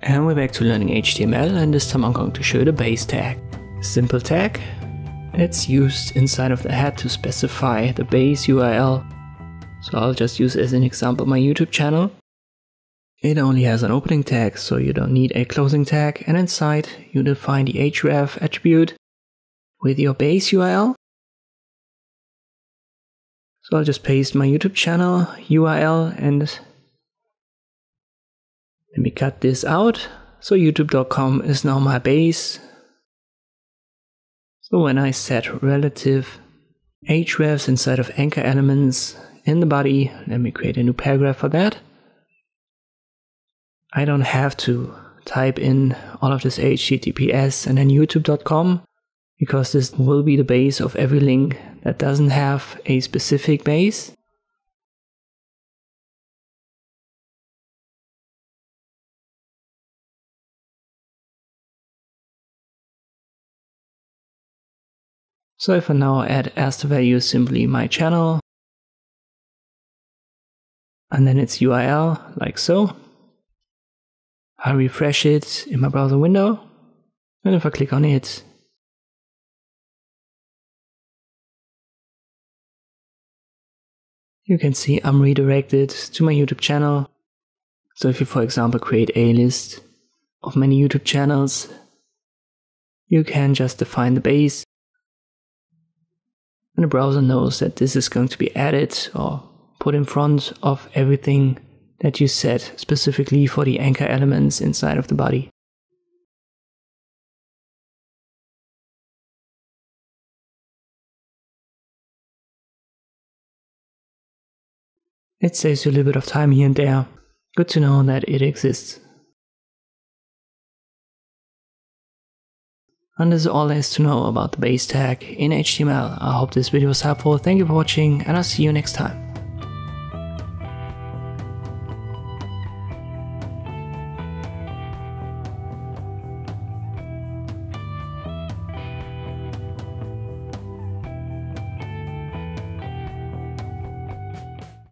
And we're back to learning HTML, and this time I'm going to show you the base tag. Simple tag. It's used inside of the head to specify the base URL. So I'll just use as an example my YouTube channel. It only has an opening tag, so you don't need a closing tag, and inside you define the href attribute with your base URL. So I'll just paste my YouTube channel URL and let me cut this out. So youtube.com is now my base. So when I set relative hrefs inside of anchor elements in the body, let me create a new paragraph for that. I don't have to type in all of this HTTPS and then youtube.com, because this will be the base of every link that doesn't have a specific base. So if I now add as the value simply my channel, and then its URL, like so. I refresh it in my browser window, and if I click on it, you can see I'm redirected to my YouTube channel. So if you, for example, create a list of many YouTube channels, you can just define the base, and the browser knows that this is going to be added or put in front of everything that you set specifically for the anchor elements inside of the body. It saves you a little bit of time here and there. Good to know that it exists. And this is all there is to know about the base tag in HTML. I hope this video was helpful. Thank you for watching, and I'll see you next time.